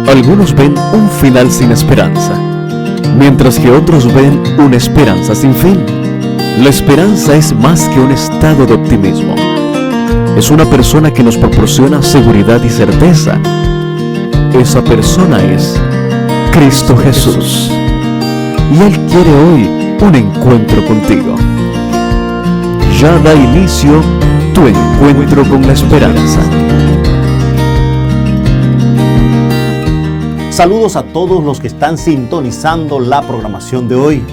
Algunos ven un final sin esperanza, mientras que otros ven una esperanza sin fin. La esperanza es más que un estado de optimismo. Es una persona que nos proporciona seguridad y certeza. Esa persona es Cristo Jesús. Y Él quiere hoy un encuentro contigo. Ya da inicio tu encuentro con la esperanza. Saludos a todos los que están sintonizando la programación de hoy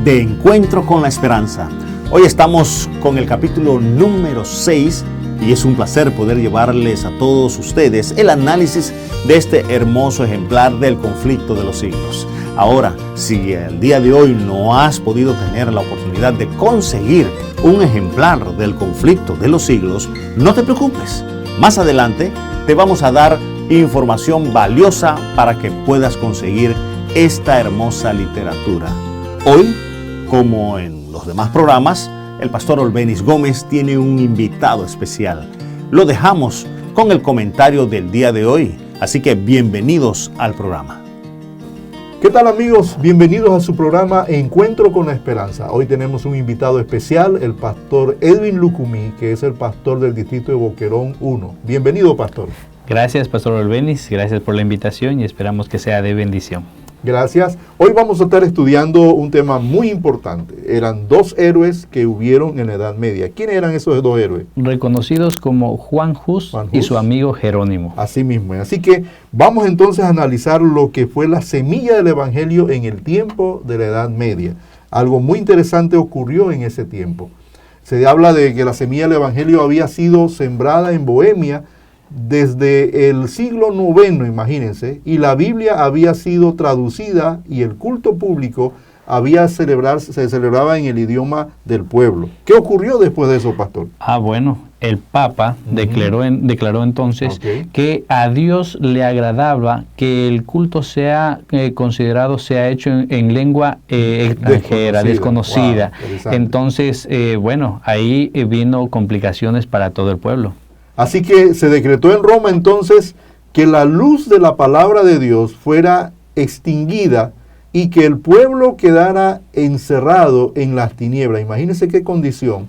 de Encuentro con la Esperanza. Hoy estamos con el capítulo número 6 y es un placer poder llevarles a todos ustedes el análisis de este hermoso ejemplar del conflicto de los siglos. Ahora, si el día de hoy no has podido tener la oportunidad de conseguir un ejemplar del conflicto de los siglos, no te preocupes. Más adelante te vamos a dar información valiosa para que puedas conseguir esta hermosa literatura. Hoy, como en los demás programas, el pastor Olbenis Gómez tiene un invitado especial. Lo dejamos con el comentario del día de hoy, así que bienvenidos al programa. ¿Qué tal, amigos? Bienvenidos a su programa Encuentro con la Esperanza. Hoy tenemos un invitado especial, el pastor Edwin Lucumí, que es el pastor del distrito de Boquerón 1. Bienvenido, pastor. Gracias, pastor Olbenis, gracias por la invitación y esperamos que sea de bendición. Gracias. Hoy vamos a estar estudiando un tema muy importante. Eran dos héroes que hubieron en la Edad Media. ¿Quiénes eran esos dos héroes? Reconocidos como Juan Hus y su amigo Jerónimo. Así mismo. Así que vamos entonces a analizar lo que fue la semilla del Evangelio en el tiempo de la Edad Media. Algo muy interesante ocurrió en ese tiempo. Se habla de que la semilla del Evangelio había sido sembrada en Bohemia desde el siglo IX, imagínense, y la Biblia había sido traducida y el culto público se celebraba en el idioma del pueblo. ¿Qué ocurrió después de eso, pastor? Bueno, el Papa declaró entonces que a Dios le agradaba que el culto sea sea hecho en lengua extranjera, desconocida. Wow, entonces, ahí vino complicaciones para todo el pueblo. Así que se decretó en Roma entonces que la luz de la palabra de Dios fuera extinguida y que el pueblo quedara encerrado en las tinieblas. Imagínense qué condición,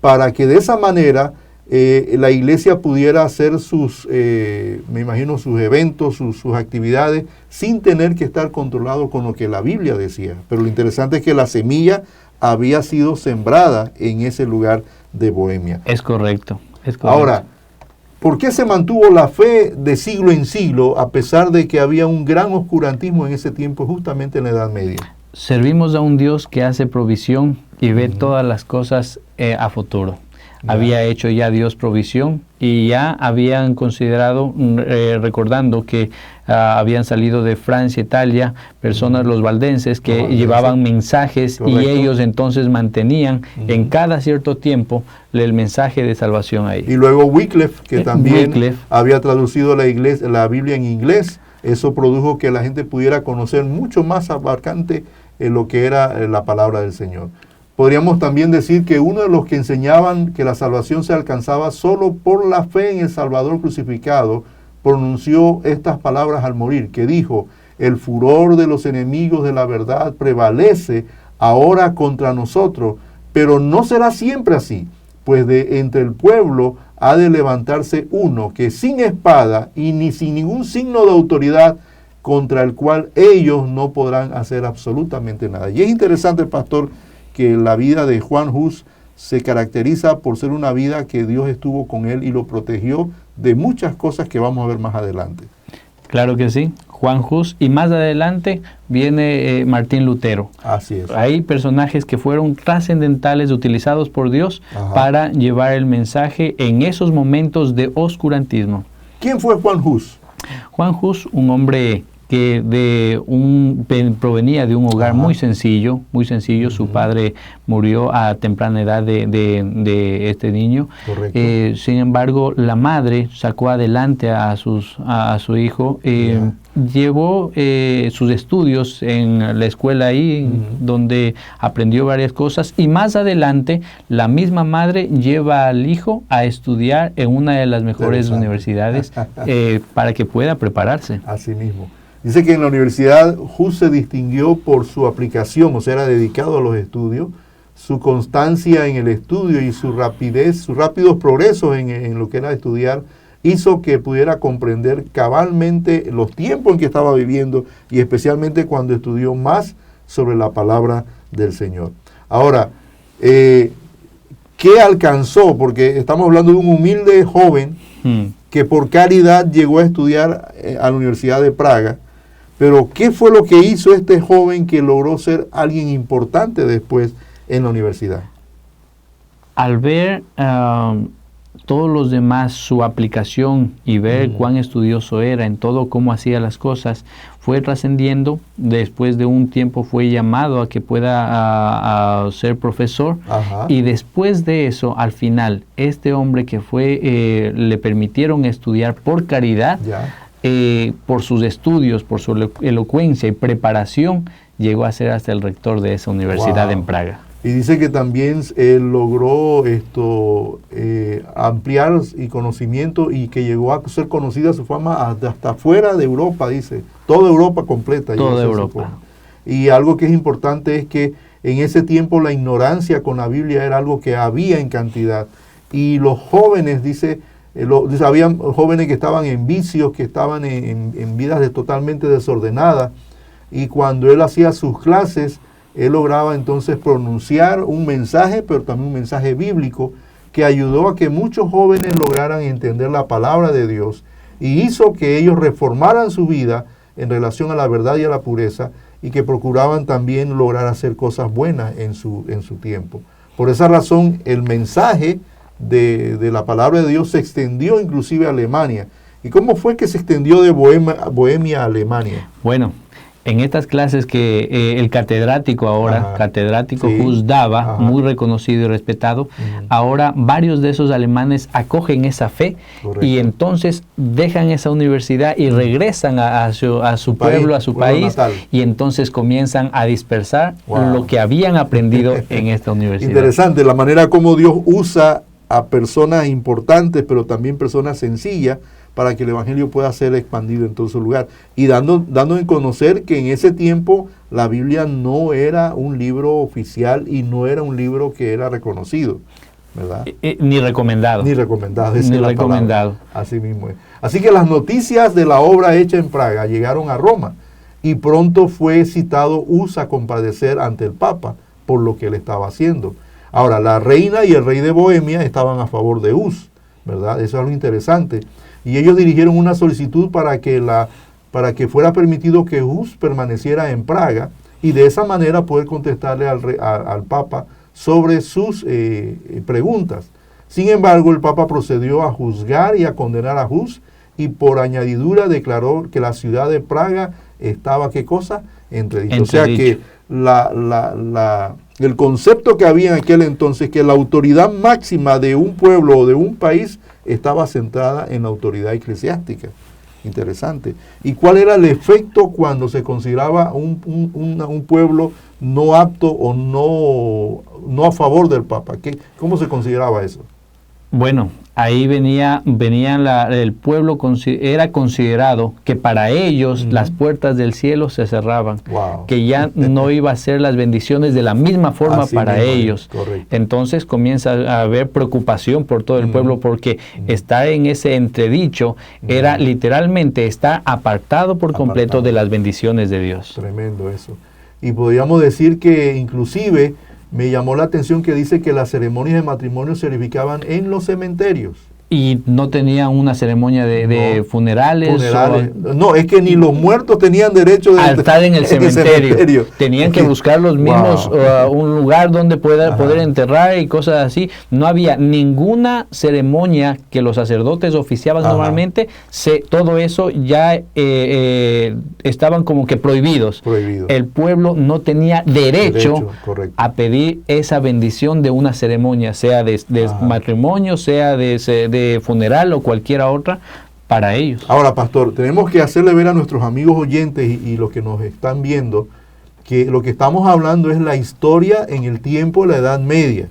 para que de esa manera la iglesia pudiera hacer sus eventos, sus actividades, sin tener que estar controlado con lo que la Biblia decía. Pero lo interesante es que la semilla había sido sembrada en ese lugar de Bohemia. Es correcto. Ahora, ¿por qué se mantuvo la fe de siglo en siglo a pesar de que había un gran oscurantismo en ese tiempo, justamente en la Edad Media? Servimos a un Dios que hace provisión y ve todas las cosas a futuro. Había hecho ya Dios provisión y ya habían considerado, recordando que habían salido de Francia, Italia, personas, los valdenses, que llevaban mensajes. Correcto. Y ellos entonces mantenían en cada cierto tiempo el mensaje de salvación ahí. Y luego Wycliffe, que también había traducido la Biblia en inglés. Eso produjo que la gente pudiera conocer mucho más abarcante lo que era la palabra del Señor. Podríamos también decir que uno de los que enseñaban que la salvación se alcanzaba solo por la fe en el Salvador crucificado, pronunció estas palabras al morir, que dijo: el furor de los enemigos de la verdad prevalece ahora contra nosotros, pero no será siempre así, pues de entre el pueblo ha de levantarse uno que sin espada y ni sin ningún signo de autoridad, contra el cual ellos no podrán hacer absolutamente nada. Y es interesante, pastor, que la vida de Juan Hus se caracteriza por ser una vida que Dios estuvo con él y lo protegió de muchas cosas que vamos a ver más adelante. Claro que sí, Juan Hus, y más adelante viene Martín Lutero. Así es. Hay personajes que fueron trascendentales, utilizados por Dios para llevar el mensaje en esos momentos de oscurantismo. ¿Quién fue Juan Hus? Juan Hus, un hombre que provenía de un hogar muy sencillo. Su padre murió a temprana edad de este niño. Sin embargo, la madre sacó adelante a su hijo. llevó sus estudios en la escuela ahí, donde aprendió varias cosas, y más adelante la misma madre lleva al hijo a estudiar en una de las mejores universidades para que pueda prepararse. Así mismo. Dice que en la universidad Hus se distinguió por su aplicación, o sea, era dedicado a los estudios, su constancia en el estudio y su rapidez, sus rápidos progresos en lo que era estudiar, hizo que pudiera comprender cabalmente los tiempos en que estaba viviendo y especialmente cuando estudió más sobre la palabra del Señor. Ahora, ¿qué alcanzó? Porque estamos hablando de un humilde joven que por caridad llegó a estudiar a la Universidad de Praga, pero ¿qué fue lo que hizo este joven que logró ser alguien importante después en la universidad? Al ver todos los demás su aplicación y ver cuán estudioso era en todo cómo hacía las cosas, fue trascendiendo. Después de un tiempo fue llamado a que pueda a ser profesor. Y después de eso, al final, este hombre que fue, le permitieron estudiar por caridad, por sus estudios, por su elocuencia y preparación, llegó a ser hasta el rector de esa universidad en Praga. Y dice que también él logró ampliar y conocimiento y que llegó a ser conocida su fama hasta fuera de Europa, dice. Toda Europa completa. Toda Europa. Y algo que es importante es que en ese tiempo la ignorancia con la Biblia era algo que había en cantidad. Y los jóvenes, dice, había jóvenes que estaban en vicios, que estaban en vidas totalmente desordenadas. Y cuando él hacía sus clases, él lograba entonces pronunciar un mensaje, pero también un mensaje bíblico, que ayudó a que muchos jóvenes lograran entender la palabra de Dios y hizo que ellos reformaran su vida en relación a la verdad y a la pureza y que procuraban también lograr hacer cosas buenas en su tiempo. Por esa razón, el mensaje de la palabra de Dios se extendió inclusive a Alemania. ¿Y cómo fue que se extendió de Bohemia a Alemania? Bueno, en estas clases que el catedrático ahora, Hus daba, muy reconocido y respetado, ahora varios de esos alemanes acogen esa fe y entonces dejan esa universidad y regresan a su pueblo, a su país, natal. Y entonces comienzan a dispersar lo que habían aprendido en esta universidad. Interesante la manera como Dios usa a personas importantes, pero también personas sencillas, para que el Evangelio pueda ser expandido en todo su lugar. Y dando a conocer que en ese tiempo la Biblia no era un libro oficial y no era un libro que era reconocido, ¿verdad? Ni recomendado. Ni recomendado. Ni recomendado. Así mismo es. Así que las noticias de la obra hecha en Praga llegaron a Roma y pronto fue citado Hus a comparecer ante el Papa por lo que él estaba haciendo. Ahora, la reina y el rey de Bohemia estaban a favor de Hus, ¿verdad? Eso es algo interesante. Y ellos dirigieron una solicitud para que fuera permitido que Hus permaneciera en Praga y de esa manera poder contestarle al Papa sobre sus preguntas. Sin embargo, el Papa procedió a juzgar y a condenar a Hus y por añadidura declaró que la ciudad de Praga estaba, ¿qué cosa? Entredicho. O sea que el concepto que había en aquel entonces, que la autoridad máxima de un pueblo o de un país estaba centrada en la autoridad eclesiástica. Interesante. ¿Y cuál era el efecto cuando se consideraba un pueblo no apto o no a favor del Papa? ¿Cómo se consideraba eso? Bueno, ahí el pueblo era considerado que para ellos las puertas del cielo se cerraban, que ya no iba a ser las bendiciones de la misma forma para ellos. Correcto. Entonces comienza a haber preocupación por todo el pueblo porque estar en ese entredicho era literalmente estar apartado por completo de las bendiciones de Dios. Tremendo eso. Y podríamos decir que inclusive me llamó la atención que dice que las ceremonias de matrimonio se verificaban en los cementerios. Y no tenían una ceremonia de funerales. No, es que ni los muertos tenían derecho a estar en el cementerio. Tenían que buscar los mismos un lugar donde poder enterrar y cosas así. No había ninguna ceremonia que los sacerdotes oficiaban normalmente. Todo eso ya estaban como que prohibidos. El pueblo no tenía derecho a pedir esa bendición de una ceremonia, sea de matrimonio, sea de funeral o cualquiera otra, para ellos. Ahora, pastor, tenemos que hacerle ver a nuestros amigos oyentes y los que nos están viendo que lo que estamos hablando es la historia en el tiempo de la Edad Media.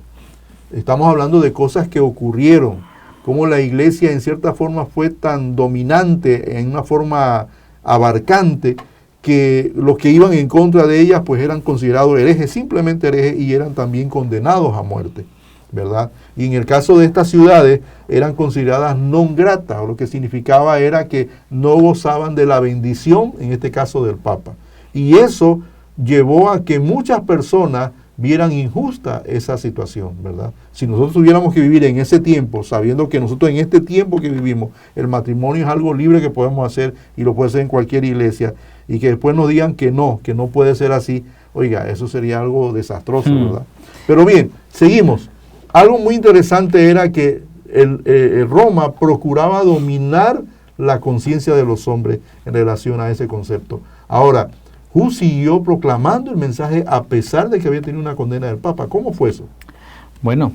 Estamos hablando de cosas que ocurrieron, cómo la iglesia en cierta forma fue tan dominante, en una forma abarcante, que los que iban en contra de ellas pues eran considerados herejes, simplemente herejes, y eran también condenados a muerte, ¿verdad? Y en el caso de estas ciudades eran consideradas non gratas, o lo que significaba era que no gozaban de la bendición, en este caso del Papa. Y eso llevó a que muchas personas vieran injusta esa situación, ¿verdad? Si nosotros tuviéramos que vivir en ese tiempo, sabiendo que nosotros en este tiempo que vivimos, el matrimonio es algo libre que podemos hacer y lo puede hacer en cualquier iglesia, y que después nos digan que no puede ser así, oiga, eso sería algo desastroso, ¿verdad? Pero bien, seguimos. Algo muy interesante era que Roma procuraba dominar la conciencia de los hombres en relación a ese concepto. Ahora, Hus siguió proclamando el mensaje a pesar de que había tenido una condena del Papa. ¿Cómo fue eso? Bueno,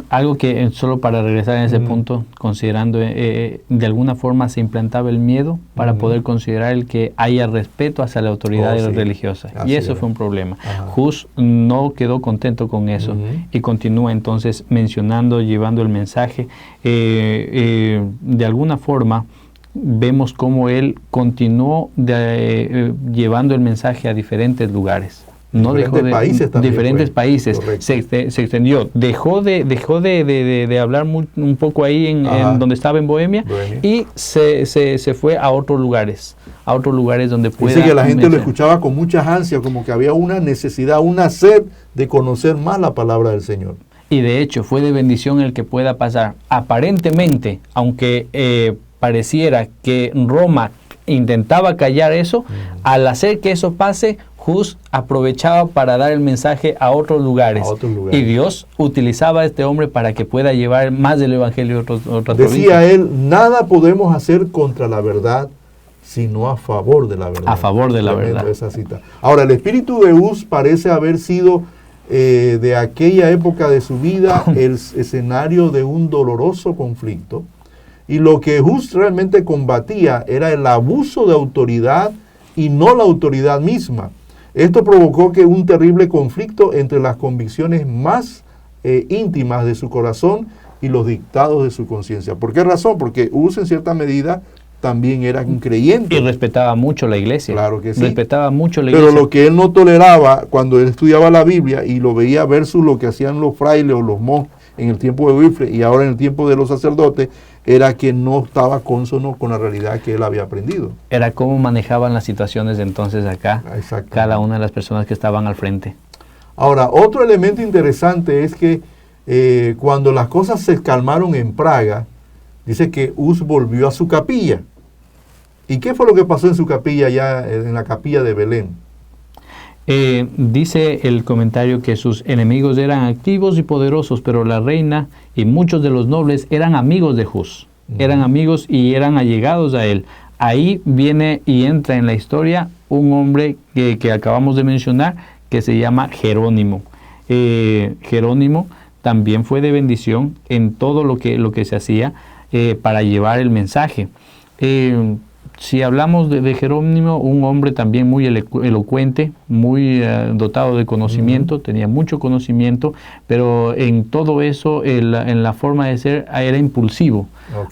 algo que solo para regresar en ese punto, considerando de alguna forma se implantaba el miedo para poder considerar el que haya respeto hacia la autoridad religiosa. Y eso fue un problema. Hus no quedó contento con eso y continúa entonces mencionando, llevando el mensaje. De alguna forma vemos cómo él continuó llevando el mensaje a diferentes lugares. No dejó de países también, diferentes países, se extendió, dejó de hablar un poco ahí en donde estaba en Bohemia. Y se fue a otros lugares donde pueda. Dice que la gente lo escuchaba con muchas ansias, como que había una necesidad, una sed de conocer más la palabra del Señor. Y de hecho fue de bendición el que pueda pasar. Aparentemente, aunque pareciera que Roma intentaba callar eso, al hacer que eso pase, Hus aprovechaba para dar el mensaje a otros lugares. Y Dios utilizaba a este hombre para que pueda llevar más del evangelio a otras provincias. Decía él, nada podemos hacer contra la verdad, sino a favor de la verdad. A favor de la verdad. Esa cita. Ahora, el espíritu de Hus parece haber sido de aquella época de su vida el escenario de un doloroso conflicto. Y lo que Hus realmente combatía era el abuso de autoridad y no la autoridad misma. Esto provocó que un terrible conflicto entre las convicciones más íntimas de su corazón y los dictados de su conciencia. ¿Por qué razón? Porque Hus en cierta medida también era un creyente. Y respetaba mucho la iglesia. Claro que sí. Respetaba mucho la iglesia. Pero lo que él no toleraba cuando él estudiaba la Biblia y lo veía versus lo que hacían los frailes o los monjes en el tiempo de Wycliffe y ahora en el tiempo de los sacerdotes, era que no estaba cónsono con la realidad que él había aprendido. Era cómo manejaban las situaciones de entonces acá, cada una de las personas que estaban al frente. Ahora, otro elemento interesante es que cuando las cosas se calmaron en Praga, dice que Hus volvió a su capilla. ¿Y qué fue lo que pasó en su capilla, allá en la capilla de Belén? Dice el comentario que sus enemigos eran activos y poderosos, pero la reina y muchos de los nobles eran amigos de Hus. Eran amigos y eran allegados a él. Ahí viene y entra en la historia un hombre que acabamos de mencionar, que se llama Jerónimo. Jerónimo también fue de bendición en todo lo que se hacía para llevar el mensaje. Si hablamos de Jerónimo, un hombre también muy elocuente, muy dotado de conocimiento, tenía mucho conocimiento, pero en todo eso, en la forma de ser, era impulsivo,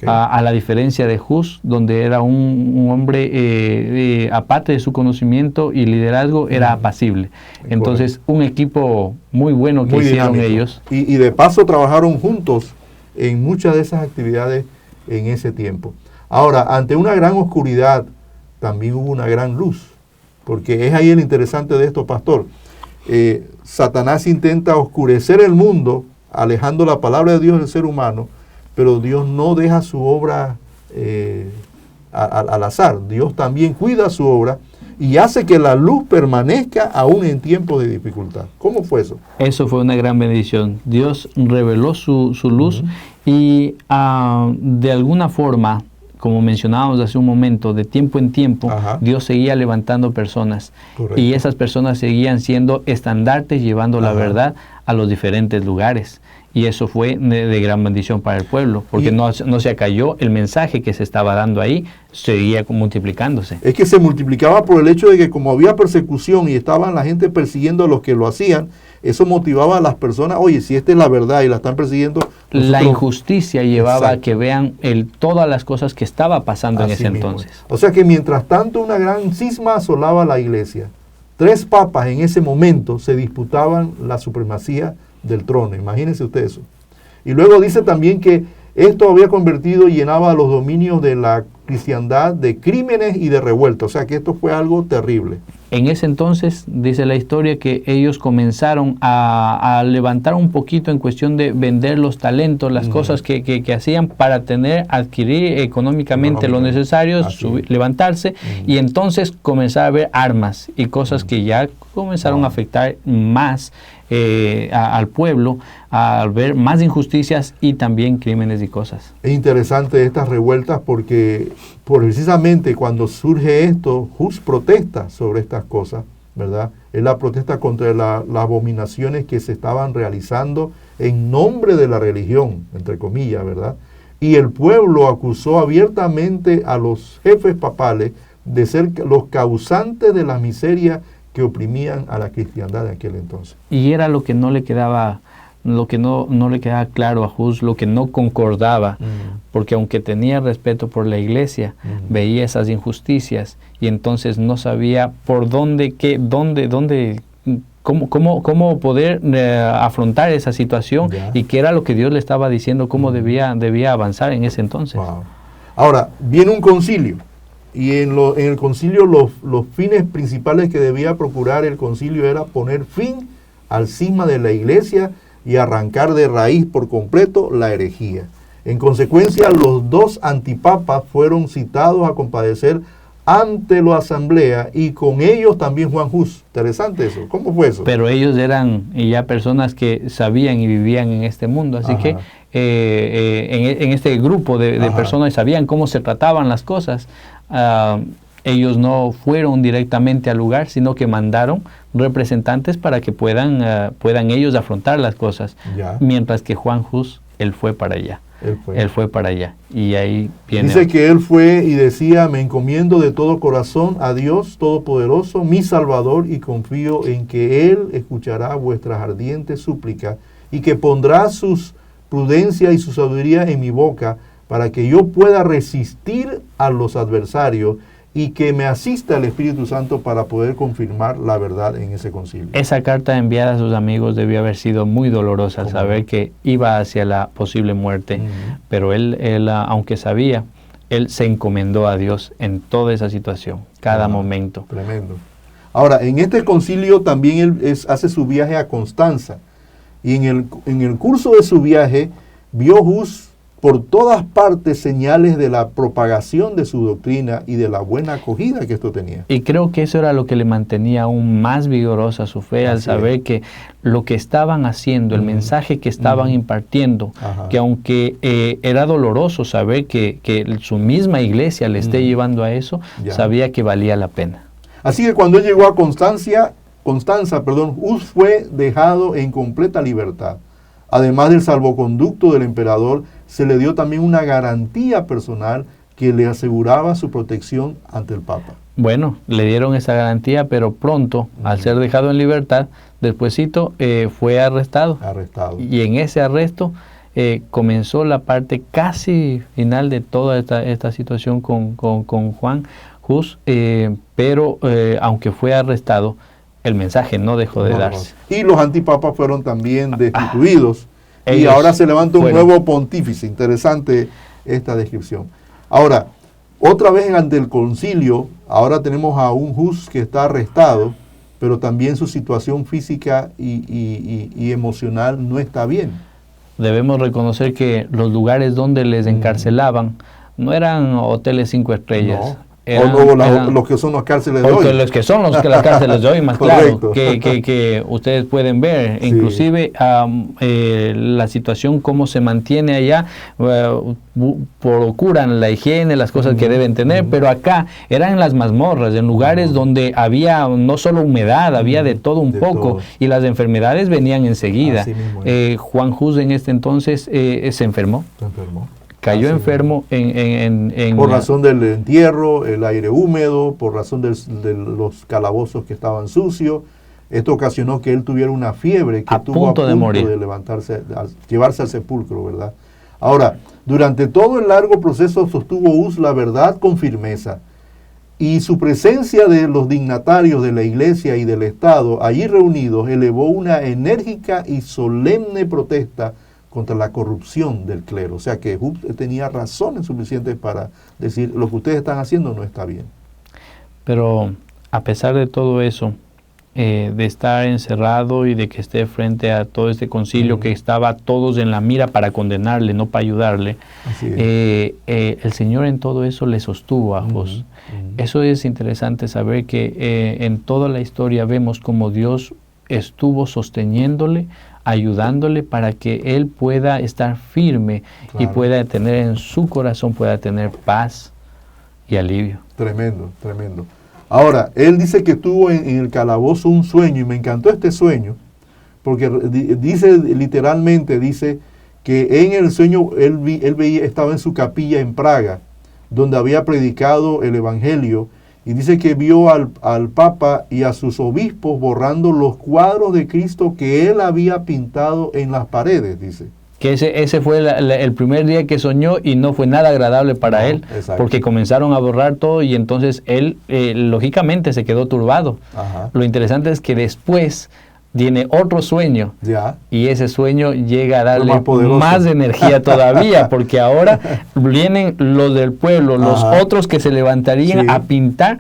a la diferencia de Hus, donde era un hombre, aparte de su conocimiento y liderazgo, era apacible. Entonces, un equipo muy bueno que hicieron dinámico. Ellos. Y de paso trabajaron juntos en muchas de esas actividades en ese tiempo. Ahora, ante una gran oscuridad, también hubo una gran luz, porque es ahí el interesante de esto, pastor. Satanás intenta oscurecer el mundo, alejando la palabra de Dios del ser humano, pero Dios no deja su obra al azar. Dios también cuida su obra y hace que la luz permanezca aún en tiempos de dificultad. ¿Cómo fue eso? Eso fue una gran bendición. Dios reveló su luz y de alguna forma, como mencionábamos hace un momento, de tiempo en tiempo, Dios seguía levantando personas. Correcto. Y esas personas seguían siendo estandartes, llevando la verdad a los diferentes lugares. Y eso fue de gran bendición para el pueblo, porque no se acalló el mensaje que se estaba dando ahí, seguía multiplicándose. Es que se multiplicaba por el hecho de que como había persecución y estaban la gente persiguiendo a los que lo hacían, eso motivaba a las personas, oye, si esta es la verdad y la están persiguiendo. La injusticia llevaba a que vean todas las cosas que estaba pasando en ese entonces. O sea que mientras tanto una gran cisma asolaba la iglesia. 3 papas en ese momento se disputaban la supremacía del trono, imagínense usted eso. Y luego dice también que esto había convertido y llenaba los dominios de la cristiandad de crímenes y de revuelta, o sea que esto fue algo terrible. En ese entonces, dice la historia, que ellos comenzaron a levantar un poquito en cuestión de vender los talentos, las cosas que hacían para adquirir económicamente lo necesario, levantarse, y entonces comenzar a ver armas y cosas que ya comenzaron a afectar más al pueblo, al ver más injusticias y también crímenes y cosas. Es interesante estas revueltas porque precisamente cuando surge esto, Hus protesta sobre estas cosas, ¿verdad? Es la protesta contra las abominaciones que se estaban realizando en nombre de la religión, entre comillas, ¿verdad? Y el pueblo acusó abiertamente a los jefes papales de ser los causantes de la miseria que oprimían a la cristiandad de aquel entonces. Y era lo que no le quedaba, lo que no le quedaba claro a Hus, lo que no concordaba, porque aunque tenía respeto por la iglesia, veía esas injusticias y entonces no sabía por cómo poder afrontar esa situación y qué era lo que Dios le estaba diciendo, cómo debía avanzar en ese entonces. Wow. Ahora, viene un concilio. Y en el concilio los fines principales que debía procurar el concilio era poner fin al cisma de la iglesia y arrancar de raíz por completo la herejía. En consecuencia, los 2 antipapas fueron citados a compadecer ante la asamblea y con ellos también Juan Hus. Interesante eso. ¿Cómo fue eso? Pero ellos eran ya personas que sabían y vivían en este mundo, así que en este grupo de personas sabían cómo se trataban las cosas. Ellos no fueron directamente al lugar, sino que mandaron representantes para que puedan ellos afrontar las cosas. Mientras que Juan Hus, él fue para allá. Él fue para allá. Y ahí viene. Dice que él fue y decía: me encomiendo de todo corazón a Dios Todopoderoso, mi Salvador, y confío en que Él escuchará vuestras ardientes súplicas y que pondrá sus prudencia y su sabiduría en mi boca, para que yo pueda resistir a los adversarios y que me asista el Espíritu Santo para poder confirmar la verdad en ese concilio. Esa carta enviada a sus amigos debió haber sido muy dolorosa al saber que iba hacia la posible muerte, pero él, aunque sabía, él se encomendó a Dios en toda esa situación, cada momento. Tremendo. Ahora, en este concilio también él hace su viaje a Constanza, y en el curso de su viaje vio Hus por todas partes señales de la propagación de su doctrina y de la buena acogida que esto tenía. Y creo que eso era lo que le mantenía aún más vigorosa su fe, al saber que lo que estaban haciendo, el mensaje que estaban impartiendo, que aunque era doloroso saber que su misma iglesia le esté llevando a eso, sabía que valía la pena. Así que cuando él llegó a Constanza, Hus fue dejado en completa libertad. Además del salvoconducto del emperador, se le dio también una garantía personal que le aseguraba su protección ante el Papa. Bueno, le dieron esa garantía, pero pronto, al ser dejado en libertad, despuesito fue arrestado. Y en ese arresto comenzó la parte casi final de toda esta situación con Juan Hus, pero aunque fue arrestado, el mensaje no dejó de darse. Y los antipapas fueron también destituidos. Y ahora se levanta un nuevo pontífice. Interesante esta descripción. Ahora, otra vez ante el concilio, ahora tenemos a un Hus que está arrestado, pero también su situación física y emocional no está bien. Debemos reconocer que los lugares donde les encarcelaban no eran hoteles 5 estrellas. los que son las cárceles de hoy. Los que son las cárceles de hoy, más claro, que ustedes pueden ver, sí. Inclusive la situación, cómo se mantiene allá, procuran la higiene, las cosas que deben tener, pero acá eran en las mazmorras, en lugares donde había no solo humedad, había de todo un poco, y las enfermedades venían enseguida. Juan Hus en este entonces se enfermó. Cayó enfermo por razón del entierro, el aire húmedo, por razón de los calabozos que estaban sucios. Esto ocasionó que él tuviera una fiebre que estuvo a punto de morir, de levantarse, llevarse al sepulcro, ¿verdad? Ahora, durante todo el largo proceso sostuvo Hus la verdad con firmeza, y su presencia de los dignatarios de la iglesia y del Estado allí reunidos elevó una enérgica y solemne protesta contra la corrupción del clero. O sea que Hus tenía razones suficientes para decir, lo que ustedes están haciendo no está bien. Pero a pesar de todo eso, de estar encerrado y de que esté frente a todo este concilio, que estaba todos en la mira para condenarle, no para ayudarle, el Señor en todo eso le sostuvo a Hus. Eso es interesante saber que en toda la historia vemos como Dios estuvo sosteniéndole, ayudándole para que él pueda estar firme, y pueda tener en su corazón, pueda tener paz y alivio. Tremendo, tremendo. Ahora, él dice que tuvo en el calabozo un sueño, y me encantó este sueño, porque dice literalmente, dice que en el sueño él veía, estaba en su capilla en Praga, donde había predicado el Evangelio, y dice que vio al Papa y a sus obispos borrando los cuadros de Cristo que él había pintado en las paredes, dice. Que ese fue el primer día que soñó, y no fue nada agradable para él, porque comenzaron a borrar todo, y entonces él lógicamente se quedó turbado. Lo interesante es que después tiene otro sueño, y ese sueño llega a darle más energía todavía, porque ahora vienen los del pueblo, los otros que se levantarían a pintar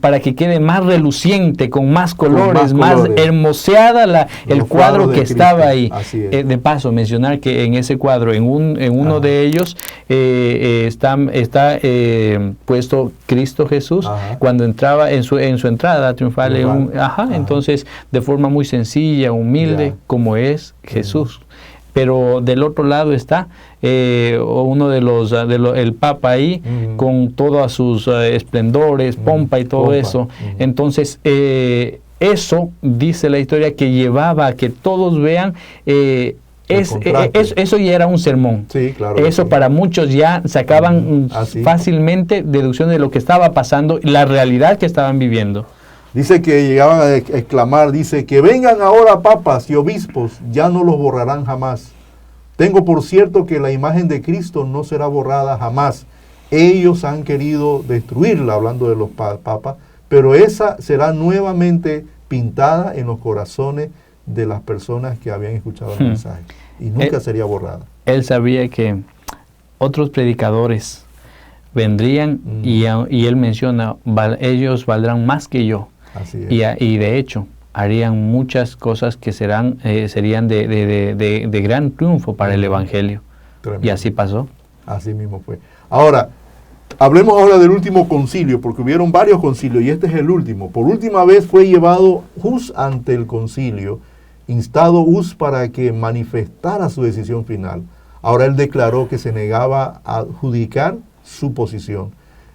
para que quede más reluciente, con más colores, más hermoseada el cuadro que estaba ahí. De paso, mencionar que en ese cuadro, en uno de ellos, está puesto Cristo Jesús, cuando entraba en su entrada triunfal, entonces, de forma muy sencilla, humilde, como es Jesús. Pero del otro lado está uno de el Papa ahí, con todos sus esplendores, pompa y todo eso. Entonces, eso, dice la historia, que llevaba a que todos vean, eso ya era un sermón. Sí, claro. Eso para muchos ya sacaban fácilmente deducción de lo que estaba pasando, la realidad que estaban viviendo. Dice que llegaban a exclamar, dice, que vengan ahora papas y obispos, ya no los borrarán jamás. Tengo por cierto que la imagen de Cristo no será borrada jamás. Ellos han querido destruirla, hablando de los papas, pero esa será nuevamente pintada en los corazones de las personas que habían escuchado el mensaje, y nunca sería borrada. Él sabía que otros predicadores vendrían, y él menciona, ellos valdrán más que yo. Así es. Y de hecho harían muchas cosas que serían de gran triunfo para el Evangelio. Tremendo. Y así pasó. Así mismo fue. Ahora, hablemos ahora del último concilio, porque hubieron varios concilios y este es el último. Por última vez fue llevado Hus ante el concilio, instado Hus para que manifestara su decisión final. Ahora él declaró que se negaba a adjudicar su posición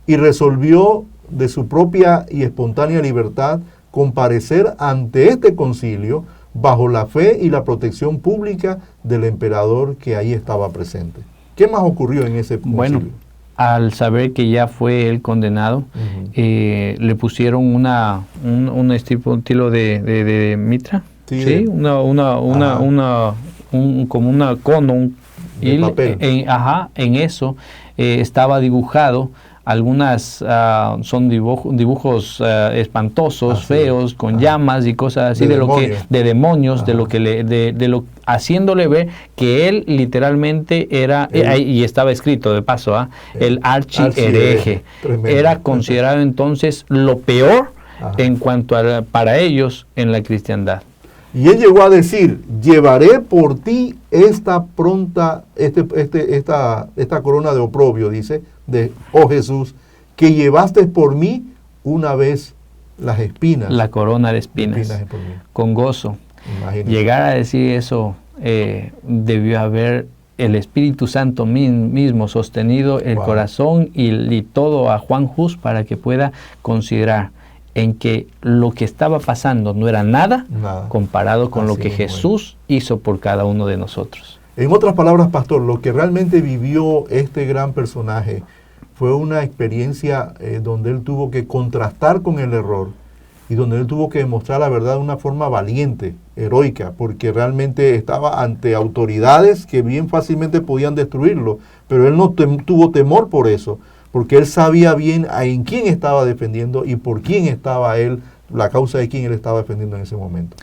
y resolvió de su propia y espontánea libertad comparecer ante este concilio bajo la fe y la protección pública del emperador que ahí estaba presente. ¿Qué más ocurrió en ese concilio? Bueno, al saber que ya fue él condenado, le pusieron un estilo de mitra, ¿sí? Como una cono, de papel. En eso estaba dibujado. Algunas son dibujos espantosos, feos, con llamas y cosas así, de demonios, haciéndole ver que él literalmente era, y estaba escrito de paso, el archihereje. Era considerado entonces lo peor en cuanto para ellos en la cristiandad. Y él llegó a decir, llevaré por ti esta corona de oprobio, dice, oh Jesús, que llevaste por mí una vez las espinas. La corona de espinas por mí. con gozo. Imagínate. Llegar a decir eso, debió haber el Espíritu Santo mismo sostenido el corazón y todo a Juan Hus para que pueda considerar en que lo que estaba pasando no era nada comparado con lo que Jesús hizo por cada uno de nosotros. En otras palabras, pastor, lo que realmente vivió este gran personaje fue una experiencia donde él tuvo que contrastar con el error y donde él tuvo que demostrar la verdad de una forma valiente, heroica, porque realmente estaba ante autoridades que bien fácilmente podían destruirlo, pero él no tuvo temor por eso, porque él sabía bien en quién estaba defendiendo y por quién estaba él, la causa de quién él estaba defendiendo en ese momento.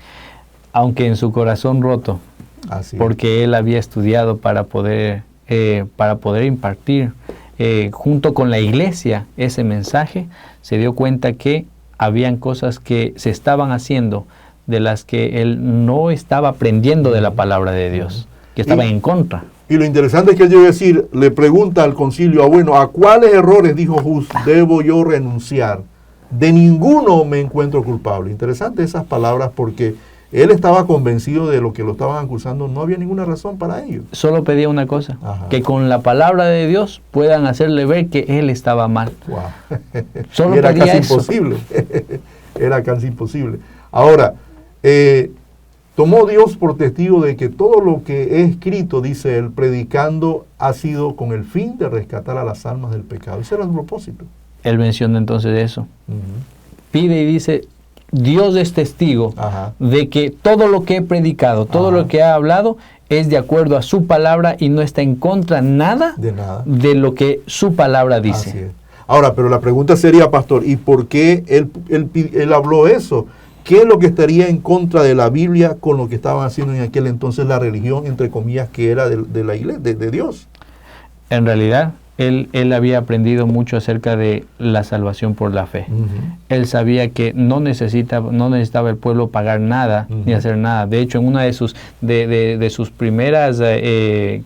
Aunque en su corazón roto, porque él había estudiado para poder impartir junto con la iglesia ese mensaje, se dio cuenta que habían cosas que se estaban haciendo de las que él no estaba aprendiendo de la palabra de Dios, que estaba en contra. Y lo interesante es que él llega a decir, le pregunta al concilio, ¿a cuáles errores, dijo Hus, debo yo renunciar? De ninguno me encuentro culpable. Interesante esas palabras porque él estaba convencido de lo que lo estaban acusando, no había ninguna razón para ello. Solo pedía una cosa, que con la palabra de Dios puedan hacerle ver que él estaba mal. Wow. Solo era pedía casi eso. Imposible. Era casi imposible. Ahora, tomó Dios por testigo de que todo lo que he escrito, dice él, predicando, ha sido con el fin de rescatar a las almas del pecado. Ese era el propósito. Él menciona entonces eso. Pide y dice, Dios es testigo de que todo lo que he predicado, todo lo que he hablado, es de acuerdo a su palabra y no está en contra de lo que su palabra dice. Así es. Ahora, pero la pregunta sería, pastor, ¿y por qué él habló eso? ¿Qué es lo que estaría en contra de la Biblia con lo que estaban haciendo en aquel entonces la religión, entre comillas, que era de la iglesia, de Dios? En realidad, él había aprendido mucho acerca de la salvación por la fe. Él sabía que no necesitaba el pueblo pagar nada ni hacer nada. De hecho, en una de sus primeras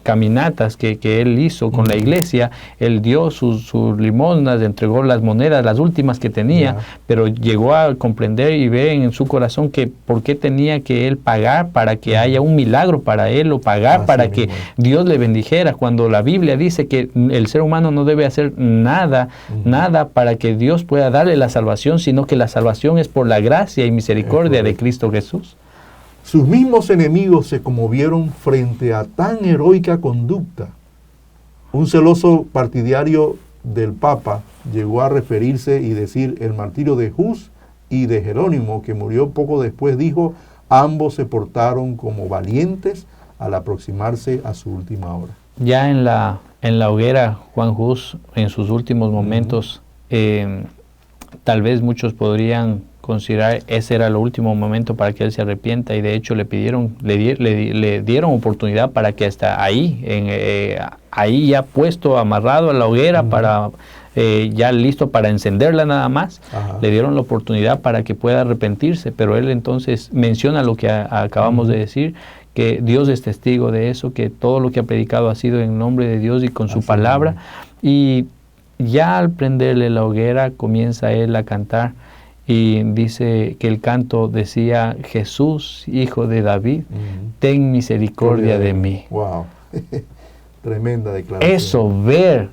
caminatas que él hizo con la iglesia, él dio sus limosnas, entregó las monedas, las últimas que tenía, pero llegó a comprender y ver en su corazón que por qué tenía que él pagar para que haya un milagro para él, o pagar para que Dios le bendijera, cuando la Biblia dice que el ser humano no debe hacer nada para que Dios pueda darle la salvación, sino que la salvación es por la gracia y misericordia de Cristo Jesús. Sus mismos enemigos se conmovieron frente a tan heroica conducta. Un celoso partidario del Papa llegó a referirse y decir el martirio de Hus y de Jerónimo, que murió poco después, dijo, ambos se portaron como valientes al aproximarse a su última hora. Ya en la hoguera, Juan Hus, en sus últimos momentos, tal vez muchos podrían considerar ese era el último momento para que él se arrepienta, y de hecho le dieron oportunidad para que hasta ahí ya puesto, amarrado a la hoguera, para ya listo para encenderla nada más, le dieron la oportunidad para que pueda arrepentirse, pero él entonces menciona lo que acabamos de decir, que Dios es testigo de eso, que todo lo que ha predicado ha sido en nombre de Dios y con su palabra. Y ya al prenderle la hoguera comienza él a cantar, y dice que el canto decía, Jesús, hijo de David, ten misericordia de mí. Wow, tremenda declaración. Eso, ver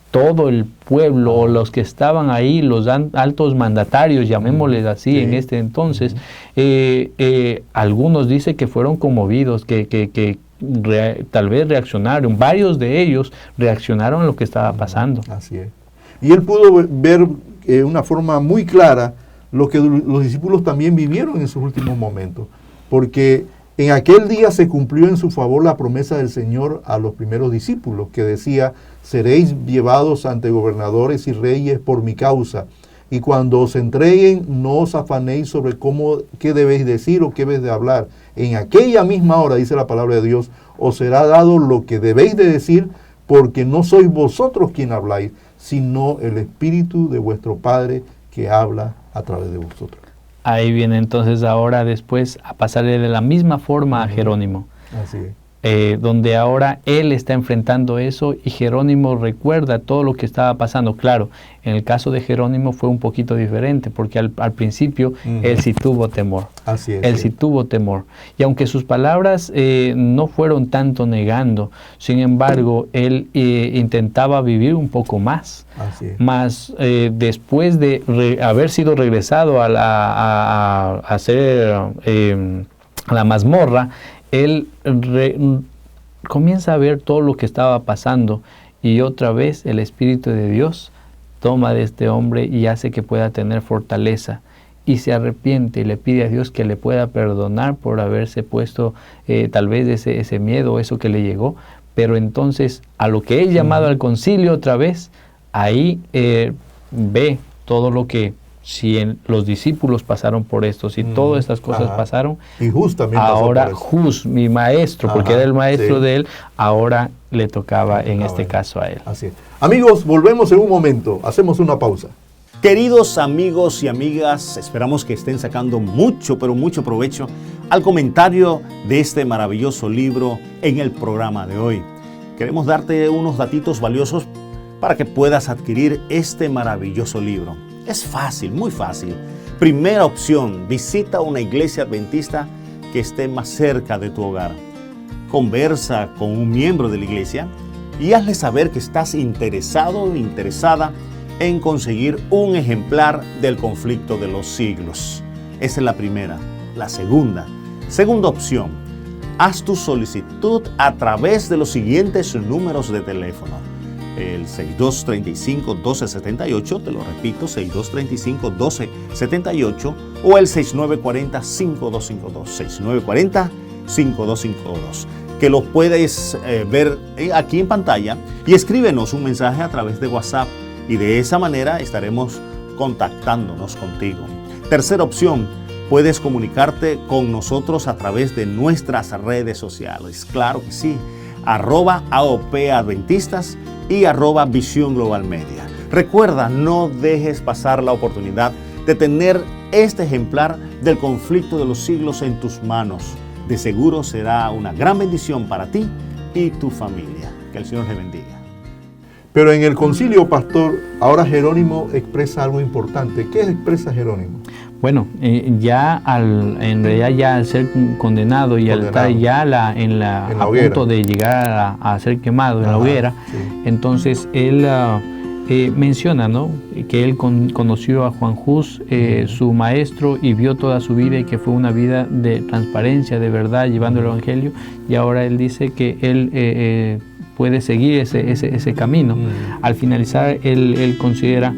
todo el pueblo, o los que estaban ahí, los altos mandatarios, llamémosles así, en este entonces, algunos dicen que fueron conmovidos, que tal vez reaccionaron, varios de ellos reaccionaron a lo que estaba pasando. Así es. Y él pudo ver de una forma muy clara lo que los discípulos también vivieron en sus últimos momentos, porque en aquel día se cumplió en su favor la promesa del Señor a los primeros discípulos, que decía, seréis llevados ante gobernadores y reyes por mi causa, y cuando os entreguen no os afanéis sobre qué debéis decir o qué debéis de hablar. En aquella misma hora, dice la palabra de Dios, os será dado lo que debéis de decir, porque no sois vosotros quien habláis, sino el Espíritu de vuestro Padre que habla a través de vosotros. Ahí viene entonces ahora después a pasarle de la misma forma a Jerónimo. Así es. donde ahora él está enfrentando eso y Jerónimo recuerda todo lo que estaba pasando. Claro, en el caso de Jerónimo fue un poquito diferente, porque al principio él sí tuvo temor. Así es. Él sí tuvo temor. Y aunque sus palabras no fueron tanto negando, sin embargo, él intentaba vivir un poco más. Así es. Más después de haber sido regresado a la mazmorra, él comienza a ver todo lo que estaba pasando y otra vez el Espíritu de Dios toma de este hombre y hace que pueda tener fortaleza y se arrepiente y le pide a Dios que le pueda perdonar por haberse puesto tal vez ese miedo, eso que le llegó, pero entonces a lo que es llamado al concilio otra vez, ahí ve todo lo que si los discípulos pasaron por esto, si todas estas cosas pasaron, y justamente ahora Hus, mi maestro, porque era el maestro de él, ahora le tocaba en este caso a él. Así es. Amigos, volvemos en un momento, hacemos una pausa. Queridos amigos y amigas, esperamos que estén sacando mucho, pero mucho provecho al comentario de este maravilloso libro en el programa de hoy. Queremos darte unos datitos valiosos para que puedas adquirir este maravilloso libro. Es fácil, muy fácil. Primera opción, visita una iglesia adventista que esté más cerca de tu hogar. Conversa con un miembro de la iglesia y hazle saber que estás interesado o interesada en conseguir un ejemplar del Conflicto de los Siglos. Esa es la primera. La segunda opción, haz tu solicitud a través de los siguientes números de teléfono. El 6235-1278, te lo repito, 6235-1278 o el 6940-5252, 6940-5252, que lo puedes ver aquí en pantalla y escríbenos un mensaje a través de WhatsApp y de esa manera estaremos contactándonos contigo. Tercera opción, puedes comunicarte con nosotros a través de nuestras redes sociales, claro que sí, @AOPadventistas y @Visión Global Media. Recuerda, no dejes pasar la oportunidad de tener este ejemplar del Conflicto de los Siglos en tus manos. De seguro será una gran bendición para ti y tu familia. Que el Señor te bendiga. Pero en el concilio, pastor, ahora Jerónimo expresa algo importante. ¿Qué expresa Jerónimo? Bueno, en realidad ya al ser condenado y al estar ya a punto de llegar a ser quemado en la hoguera, entonces él menciona, ¿no?, que él conoció a Juan Hus, su maestro, y vio toda su vida y que fue una vida de transparencia, de verdad, llevando el Evangelio, y ahora él dice que él puede seguir ese camino. Al finalizar, él considera,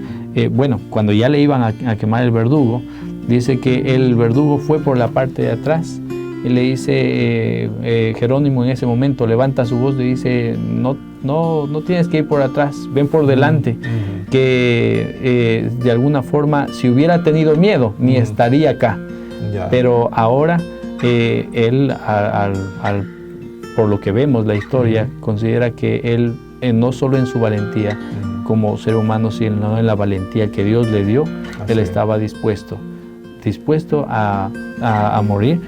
cuando ya le iban a quemar el verdugo, dice que el verdugo fue por la parte de atrás y le dice, Jerónimo en ese momento levanta su voz y dice, no tienes que ir por atrás, ven por delante, que de alguna forma si hubiera tenido miedo ni estaría acá. Pero ahora él, por lo que vemos la historia, considera que él, no solo en su valentía como ser humano, sino en la valentía que Dios le dio, él estaba dispuesto a morir,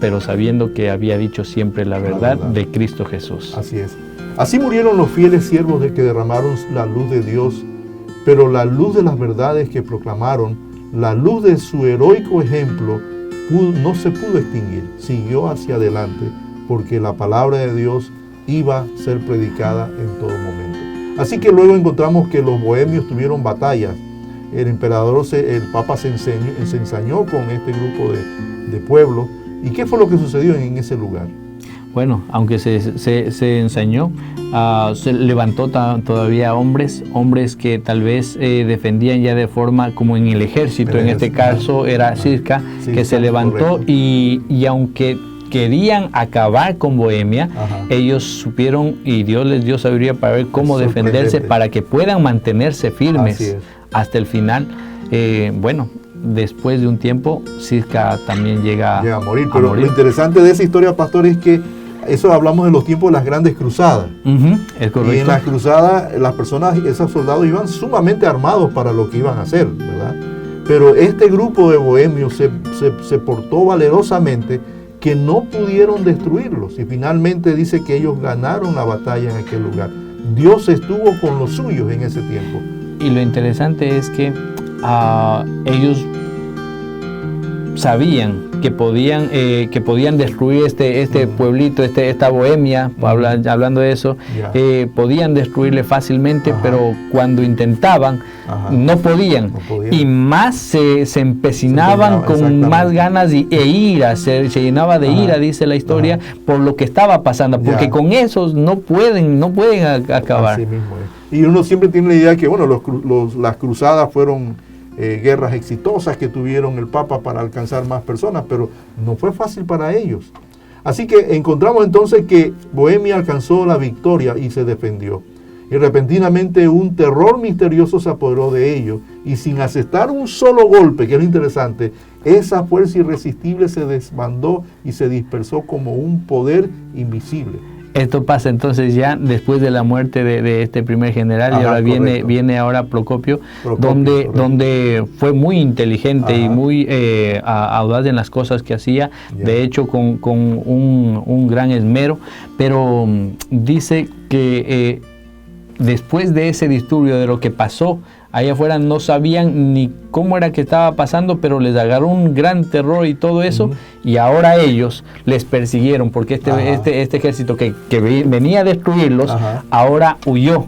pero sabiendo que había dicho siempre la verdad de Cristo Jesús. Así es. Así murieron los fieles siervos de que derramaron la luz de Dios, pero la luz de las verdades que proclamaron, la luz de su heroico ejemplo, no se pudo extinguir, siguió hacia adelante, porque la palabra de Dios iba a ser predicada en todo momento. Así que luego encontramos que los bohemios tuvieron batallas. El emperador, el Papa se ensañó con este grupo de pueblo. ¿Y qué fue lo que sucedió en ese lugar? Bueno, aunque se ensañó, se levantó todavía hombres que tal vez defendían ya de forma como en el ejército. En este caso era Sisca, que se levantó y aunque querían acabar con Bohemia, ellos supieron y Dios les dio sabiduría para ver cómo defenderse, para que puedan mantenerse firmes hasta el final. Después de un tiempo, Sisca también llega a morir. Pero lo interesante de esa historia, pastor, es que eso hablamos de los tiempos de las grandes cruzadas. Es correcto. Y en las cruzadas, las personas, esos soldados iban sumamente armados para lo que iban a hacer, ¿verdad? Pero este grupo de bohemios se portó valerosamente que no pudieron destruirlos. Y finalmente dice que ellos ganaron la batalla en aquel lugar. Dios estuvo con los suyos en ese tiempo. Y lo interesante es que ellos sabían que podían destruir este pueblito, esta Bohemia, hablando de eso, podían destruirle fácilmente, pero cuando intentaban, no podían. Y más se empecinaban con más ganas e ira, se llenaba de ira, dice la historia, por lo que estaba pasando, porque con esos no pueden acabar. Así mismo es. Y uno siempre tiene la idea que, bueno, las cruzadas fueron guerras exitosas que tuvieron el Papa para alcanzar más personas, pero no fue fácil para ellos. Así que encontramos entonces que Bohemia alcanzó la victoria y se defendió. Y repentinamente un terror misterioso se apoderó de ellos, y sin asestar un solo golpe, que es lo interesante, esa fuerza irresistible se desbandó y se dispersó como un poder invisible. Esto pasa entonces ya después de la muerte de este primer general. Y ahora viene ahora Procopio, donde fue muy inteligente y muy audaz en las cosas que hacía, de hecho con un gran esmero, pero dice que después de ese disturbio, de lo que pasó allá afuera, no sabían ni cómo era que estaba pasando, pero les agarró un gran terror y todo eso, y ahora ellos les persiguieron, porque este ejército que venía a destruirlos, ahora huyó,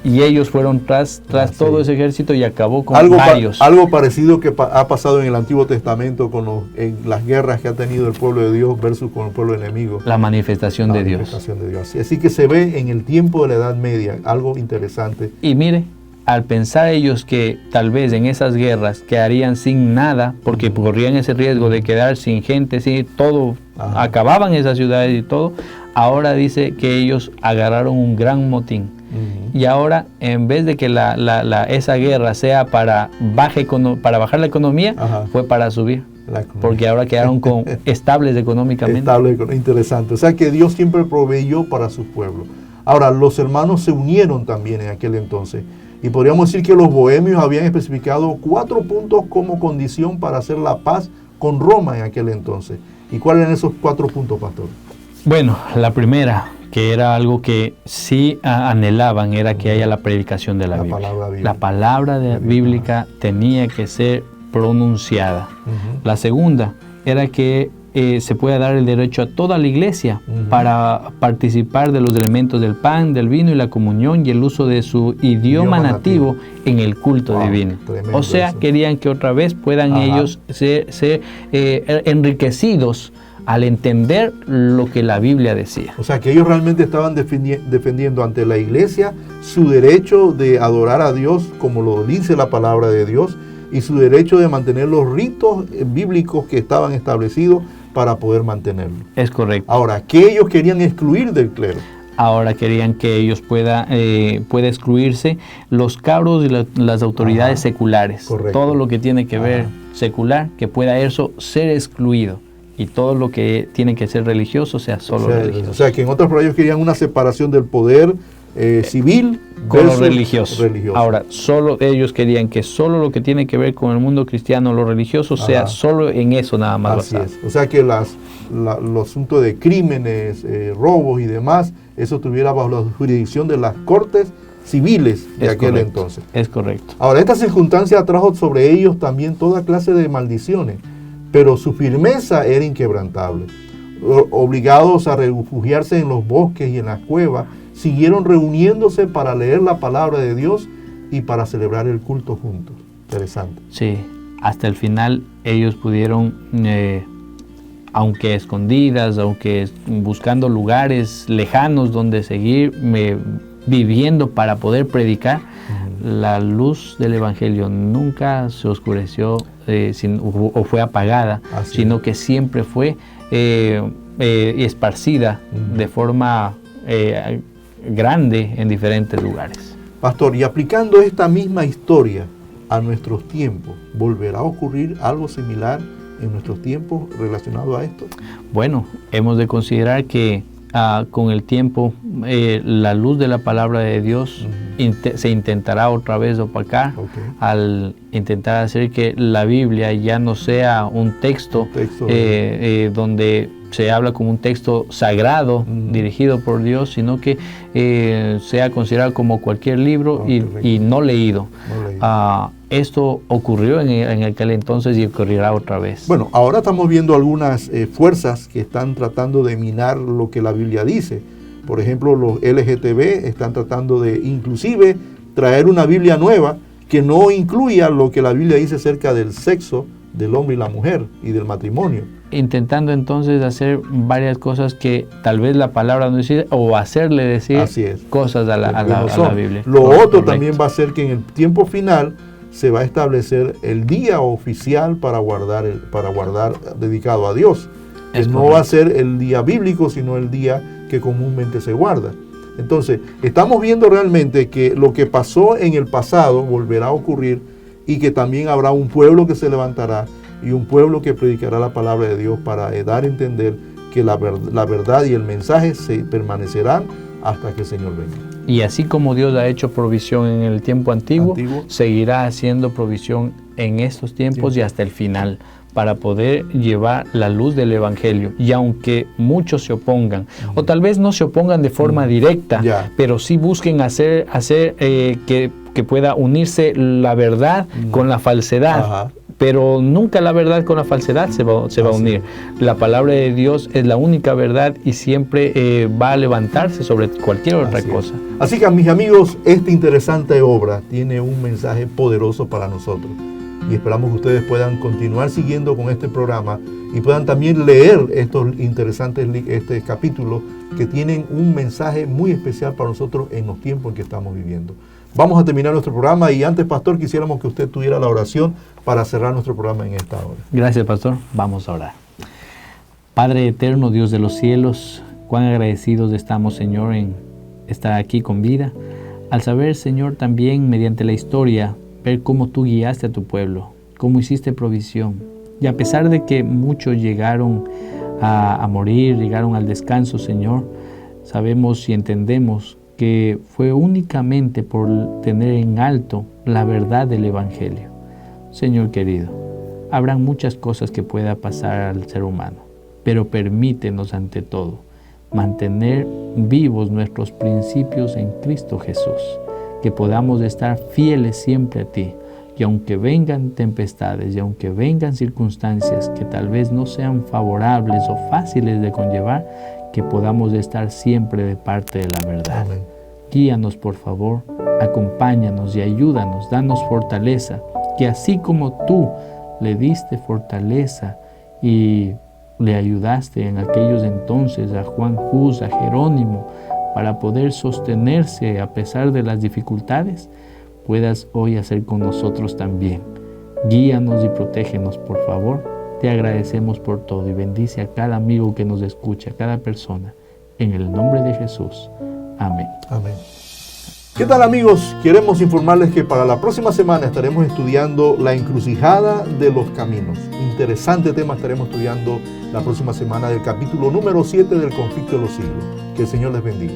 y ellos fueron tras todo ese ejército y acabó con varios. Algo parecido que ha pasado en el Antiguo Testamento en las guerras que ha tenido el pueblo de Dios versus con el pueblo enemigo. La manifestación de Dios. Así que se ve en el tiempo de la Edad Media, algo interesante. Y mire, al pensar ellos que tal vez en esas guerras quedarían sin nada, porque corrían ese riesgo de quedar sin gente, sin todo, acababan esas ciudades y todo, ahora dice que ellos agarraron un gran motín. Y ahora, en vez de que esa guerra sea para bajar la economía, fue para subir. Porque ahora quedaron estables económicamente. Interesante. O sea que Dios siempre proveyó para su pueblo. Ahora, los hermanos se unieron también en aquel entonces. Y podríamos decir que los bohemios habían especificado 4 puntos como condición para hacer la paz con Roma en aquel entonces. ¿Y cuáles eran esos 4 puntos, pastor? Bueno, la primera, que era algo que sí anhelaban, era que haya la predicación de la Biblia. La palabra bíblica tenía que ser pronunciada. La segunda era que se puede dar el derecho a toda la iglesia para participar de los elementos del pan, del vino y la comunión y el uso de su idioma nativo en el culto divino. O sea, querían que otra vez puedan ellos ser enriquecidos al entender lo que la Biblia decía. O sea, que ellos realmente estaban defendiendo ante la iglesia su derecho de adorar a Dios como lo dice la palabra de Dios, y su derecho de mantener los ritos bíblicos que estaban establecidos para poder mantenerlo. Es correcto. Ahora, ¿qué ellos querían excluir del clero? Ahora querían que ellos pueda excluirse los cabros y las autoridades seculares. Correcto. Todo lo que tiene que ver secular, que pueda eso ser excluido. Y todo lo que tiene que ser religioso sea solo religioso. O sea, que en otras palabras ellos querían una separación del poder civil con lo religioso. Ahora, solo ellos querían que solo lo que tiene que ver con el mundo cristiano, lo religioso, sea solo en eso nada más. Así es. O sea, que los asuntos de crímenes, robos y demás, eso estuviera bajo la jurisdicción de las cortes civiles de aquel entonces. Es correcto. Ahora, esta circunstancia trajo sobre ellos también toda clase de maldiciones, pero su firmeza era inquebrantable. Obligados a refugiarse en los bosques y en las cuevas, siguieron reuniéndose para leer la palabra de Dios y para celebrar el culto juntos. Interesante. Sí, hasta el final ellos pudieron, aunque escondidas, aunque buscando lugares lejanos donde seguir viviendo para poder predicar, la luz del Evangelio nunca se oscureció o fue apagada, sino que siempre fue esparcida de forma grande en diferentes lugares. Pastor, y aplicando esta misma historia a nuestros tiempos, ¿volverá a ocurrir algo similar en nuestros tiempos relacionado a esto? Bueno, hemos de considerar que con el tiempo la luz de la palabra de Dios se intentará otra vez opacar al intentar hacer que la Biblia ya no sea un texto donde se habla como un texto sagrado, dirigido por Dios, sino que sea considerado como cualquier libro y no leído. Esto ocurrió en aquel entonces y ocurrirá otra vez. Bueno, ahora estamos viendo algunas fuerzas que están tratando de minar lo que la Biblia dice. Por ejemplo, los LGTB están tratando de inclusive traer una Biblia nueva que no incluya lo que la Biblia dice acerca del sexo del hombre y la mujer y del matrimonio. Intentando entonces hacer varias cosas que tal vez la palabra no dice, o hacerle decir cosas a la Biblia. Lo otro también va a ser que en el tiempo final se va a establecer el día oficial para guardar dedicado a Dios. Que no va a ser el día bíblico, sino el día que comúnmente se guarda. Entonces, estamos viendo realmente que lo que pasó en el pasado volverá a ocurrir y que también habrá un pueblo que se levantará y un pueblo que predicará la palabra de Dios para dar a entender que la verdad y el mensaje se permanecerán hasta que el Señor venga. Y así como Dios ha hecho provisión en el tiempo antiguo, seguirá haciendo provisión en estos tiempos y hasta el final, para poder llevar la luz del Evangelio. Y aunque muchos se opongan, o tal vez no se opongan de forma directa, pero sí busquen hacer que pueda unirse la verdad con la falsedad. Pero nunca la verdad con la falsedad se va a unir. La palabra de Dios es la única verdad y siempre va a levantarse sobre cualquier otra cosa. Así que, mis amigos, esta interesante obra tiene un mensaje poderoso para nosotros. Y esperamos que ustedes puedan continuar siguiendo con este programa y puedan también leer estos interesantes capítulos que tienen un mensaje muy especial para nosotros en los tiempos en que estamos viviendo. Vamos a terminar nuestro programa y antes, pastor, quisiéramos que usted tuviera la oración para cerrar nuestro programa en esta hora. Gracias, pastor. Vamos a orar. Padre eterno, Dios de los cielos, cuán agradecidos estamos, Señor, en estar aquí con vida. Al saber, Señor, también mediante la historia, ver cómo tú guiaste a tu pueblo, cómo hiciste provisión. Y a pesar de que muchos llegaron a morir, llegaron al descanso, Señor, sabemos y entendemos que fue únicamente por tener en alto la verdad del Evangelio. Señor querido, habrán muchas cosas que pueda pasar al ser humano, pero permítenos ante todo mantener vivos nuestros principios en Cristo Jesús, que podamos estar fieles siempre a ti, y aunque vengan tempestades y aunque vengan circunstancias que tal vez no sean favorables o fáciles de conllevar, que podamos estar siempre de parte de la verdad. Amén. Guíanos, por favor, acompáñanos y ayúdanos, danos fortaleza, que así como tú le diste fortaleza y le ayudaste en aquellos entonces a Juan Hus, a Jerónimo, para poder sostenerse a pesar de las dificultades, puedas hoy hacer con nosotros también. Guíanos y protégenos, por favor. Te agradecemos por todo y bendice a cada amigo que nos escucha, a cada persona. En el nombre de Jesús. Amén. Amén. ¿Qué tal, amigos? Queremos informarles que para la próxima semana estaremos estudiando la encrucijada de los caminos. Interesante tema estaremos estudiando la próxima semana del capítulo número 7 del conflicto de los siglos. Que el Señor les bendiga.